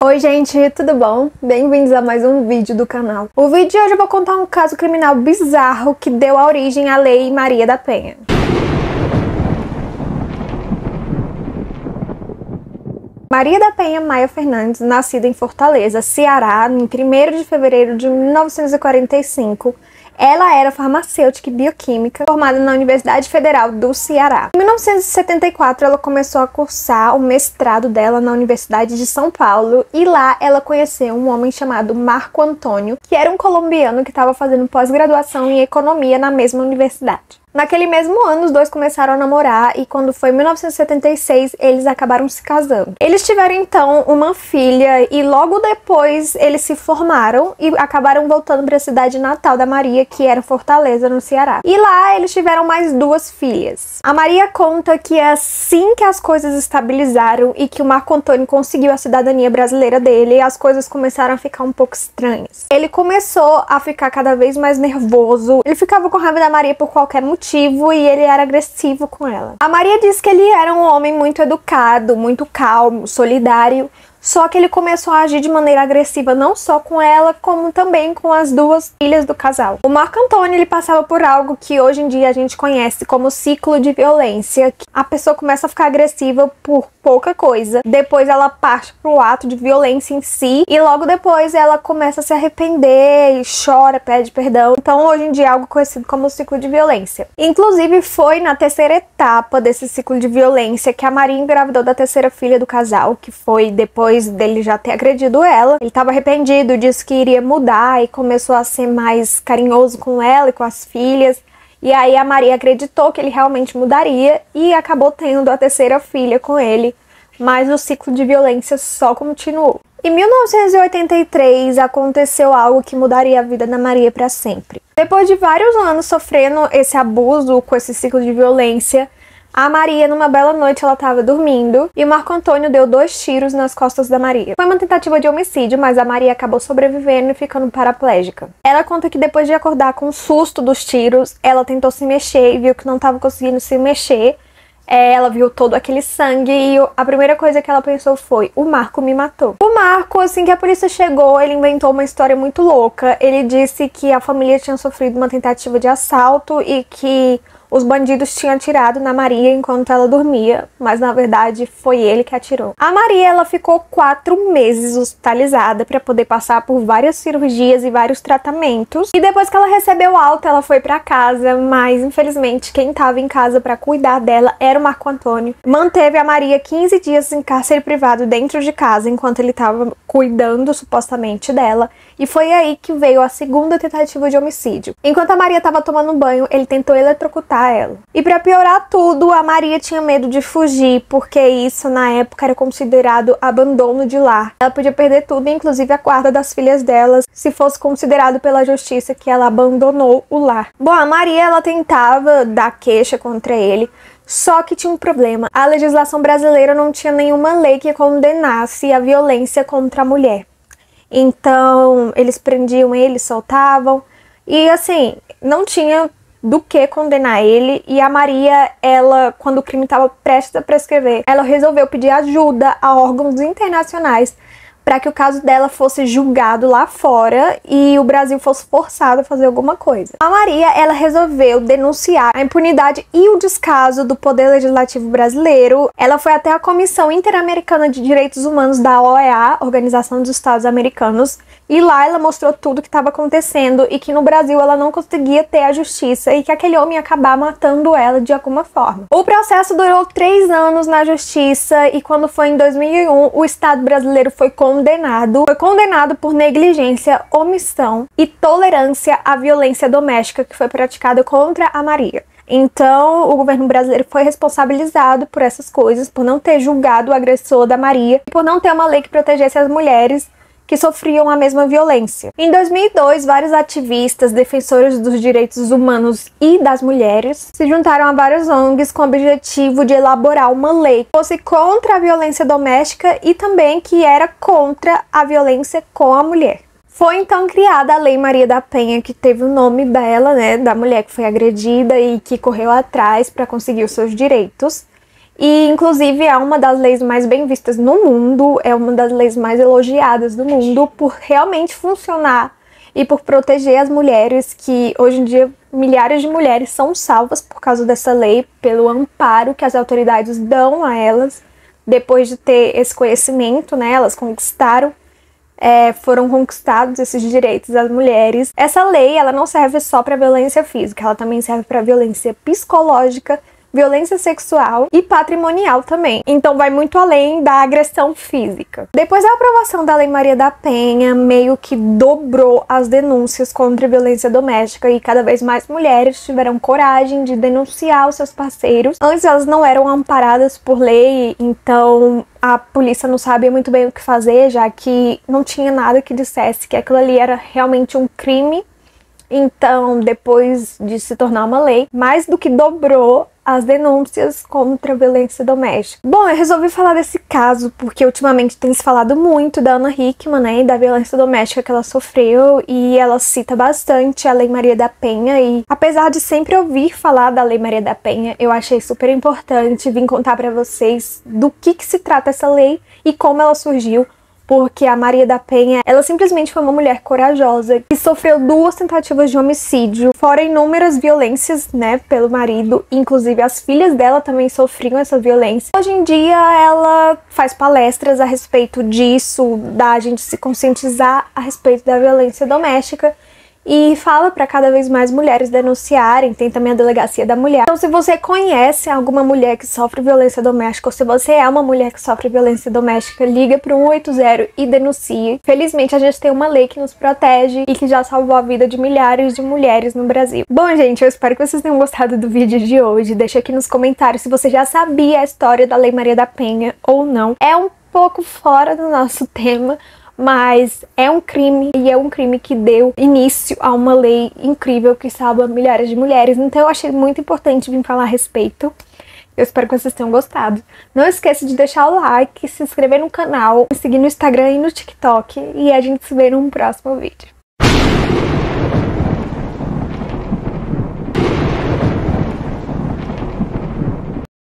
Oi gente, tudo bom? Bem-vindos a mais um vídeo do canal. O vídeo de hoje eu vou contar um caso criminal bizarro que deu origem à Lei Maria da Penha. Maria da Penha Maia Fernandes, nascida em Fortaleza, Ceará, em 1º de fevereiro de 1945, ela era farmacêutica e bioquímica, formada na Universidade Federal do Ceará. Em 1974, ela começou a cursar o mestrado dela na Universidade de São Paulo e lá ela conheceu um homem chamado Marco Antônio, que era um colombiano que estava fazendo pós-graduação em economia na mesma universidade. Naquele mesmo ano, os dois começaram a namorar e quando foi em 1976, eles acabaram se casando. Eles tiveram então uma filha e logo depois eles se formaram e acabaram voltando para a cidade natal da Maria, que era Fortaleza, no Ceará. E lá eles tiveram mais 2 filhas. A Maria conta que assim que as coisas estabilizaram e que o Marco Antônio conseguiu a cidadania brasileira dele, as coisas começaram a ficar um pouco estranhas. Ele começou a ficar cada vez mais nervoso, ele ficava com raiva da Maria por qualquer motivo e ele era agressivo com ela. A Maria diz que ele era um homem muito educado, muito calmo, solidário, só que ele começou a agir de maneira agressiva não só com ela, como também com as 2 filhas do casal. O Marco Antônio, ele passava por algo que hoje em dia a gente conhece como ciclo de violência. A pessoa começa a ficar agressiva por pouca coisa, depois ela parte pro ato de violência em si e logo depois ela começa a se arrepender e chora, pede perdão. Então hoje em dia é algo conhecido como ciclo de violência. Inclusive foi na 3ª etapa desse ciclo de violência que a Maria engravidou da 3ª filha do casal, que foi depois dele já ter agredido ela. Ele estava arrependido, disse que iria mudar e começou a ser mais carinhoso com ela e com as filhas. E aí a Maria acreditou que ele realmente mudaria e acabou tendo a 3ª filha com ele, mas o ciclo de violência só continuou. Em 1983 aconteceu algo que mudaria a vida da Maria para sempre. Depois de vários anos sofrendo esse abuso com esse ciclo de violência, a Maria, numa bela noite, ela estava dormindo e o Marco Antônio deu 2 tiros nas costas da Maria. Foi uma tentativa de homicídio, mas a Maria acabou sobrevivendo e ficando paraplégica. Ela conta que depois de acordar com o susto dos tiros, ela tentou se mexer e viu que não estava conseguindo se mexer. Ela viu todo aquele sangue e a primeira coisa que ela pensou foi: o Marco me matou. O Marco, assim que a polícia chegou, ele inventou uma história muito louca. Ele disse que a família tinha sofrido uma tentativa de assalto e que os bandidos tinham atirado na Maria enquanto ela dormia, mas na verdade foi ele que atirou. A Maria, ela ficou 4 meses hospitalizada para poder passar por várias cirurgias e vários tratamentos. E depois que ela recebeu alta, ela foi para casa, mas infelizmente quem estava em casa para cuidar dela era o Marco Antônio. Manteve a Maria 15 dias em cárcere privado dentro de casa enquanto ele estava cuidando supostamente dela. E foi aí que veio a 2ª tentativa de homicídio. Enquanto a Maria estava tomando banho, ele tentou eletrocutar ela. E para piorar tudo, a Maria tinha medo de fugir, porque isso na época era considerado abandono de lar. Ela podia perder tudo, inclusive a guarda das filhas delas, se fosse considerado pela justiça que ela abandonou o lar. Bom, a Maria, ela tentava dar queixa contra ele, só que tinha um problema. A legislação brasileira não tinha nenhuma lei que condenasse a violência contra a mulher. Então, eles prendiam ele, soltavam, e assim, não tinha do que condenar ele. E a Maria, ela, quando o crime estava prestes a prescrever, ela resolveu pedir ajuda a órgãos internacionais para que o caso dela fosse julgado lá fora e o Brasil fosse forçado a fazer alguma coisa. A Maria, ela resolveu denunciar a impunidade e o descaso do Poder Legislativo brasileiro. Ela foi até a Comissão Interamericana de Direitos Humanos da OEA, Organização dos Estados Americanos, e lá ela mostrou tudo que estava acontecendo e que no Brasil ela não conseguia ter a justiça e que aquele homem ia acabar matando ela de alguma forma. O processo durou 3 anos na justiça e quando foi em 2001, o Estado brasileiro foi condenado por negligência, omissão e tolerância à violência doméstica que foi praticada contra a Maria. Então, o governo brasileiro foi responsabilizado por essas coisas, por não ter julgado o agressor da Maria e por não ter uma lei que protegesse as mulheres que sofriam a mesma violência. Em 2002, vários ativistas, defensores dos direitos humanos e das mulheres se juntaram a várias ONGs com o objetivo de elaborar uma lei que fosse contra a violência doméstica e também que era contra a violência com a mulher. Foi então criada a Lei Maria da Penha, que teve o nome dela, né, da mulher que foi agredida e que correu atrás para conseguir os seus direitos. E, inclusive, é uma das leis mais bem vistas no mundo, é uma das leis mais elogiadas do mundo por realmente funcionar e por proteger as mulheres, que hoje em dia milhares de mulheres são salvas por causa dessa lei, pelo amparo que as autoridades dão a elas, depois de ter esse conhecimento, né? Elas conquistaram, foram conquistados esses direitos das mulheres. Essa lei, ela não serve só para violência física, ela também serve para violência psicológica, violência sexual e patrimonial também. Então vai muito além da agressão física. Depois da aprovação da Lei Maria da Penha, meio que dobrou as denúncias contra a violência doméstica e cada vez mais mulheres tiveram coragem de denunciar os seus parceiros. Antes elas não eram amparadas por lei, então a polícia não sabia muito bem o que fazer, já que não tinha nada que dissesse que aquilo ali era realmente um crime. Então, depois de se tornar uma lei, mais do que dobrou as denúncias contra a violência doméstica. Bom, eu resolvi falar desse caso porque ultimamente tem se falado muito da Ana Hickman, né, e da violência doméstica que ela sofreu, e ela cita bastante a Lei Maria da Penha, e apesar de sempre ouvir falar da Lei Maria da Penha, eu achei super importante vir contar pra vocês do que se trata essa lei e como ela surgiu, porque a Maria da Penha, ela simplesmente foi uma mulher corajosa que sofreu 2 tentativas de homicídio, fora inúmeras violências, né, pelo marido, inclusive as filhas dela também sofriam essa violência. Hoje em dia ela faz palestras a respeito disso, da gente se conscientizar a respeito da violência doméstica, e fala para cada vez mais mulheres denunciarem. Tem também a Delegacia da Mulher. Então, se você conhece alguma mulher que sofre violência doméstica, ou se você é uma mulher que sofre violência doméstica, liga para o 180 e denuncie. Felizmente, a gente tem uma lei que nos protege e que já salvou a vida de milhares de mulheres no Brasil. Bom, gente, eu espero que vocês tenham gostado do vídeo de hoje. Deixa aqui nos comentários se você já sabia a história da Lei Maria da Penha ou não. É um pouco fora do nosso tema, mas é um crime, e é um crime que deu início a uma lei incrível que salva milhares de mulheres. Então eu achei muito importante vir falar a respeito. Eu espero que vocês tenham gostado. Não esqueça de deixar o like, se inscrever no canal, me seguir no Instagram e no TikTok, e a gente se vê num próximo vídeo.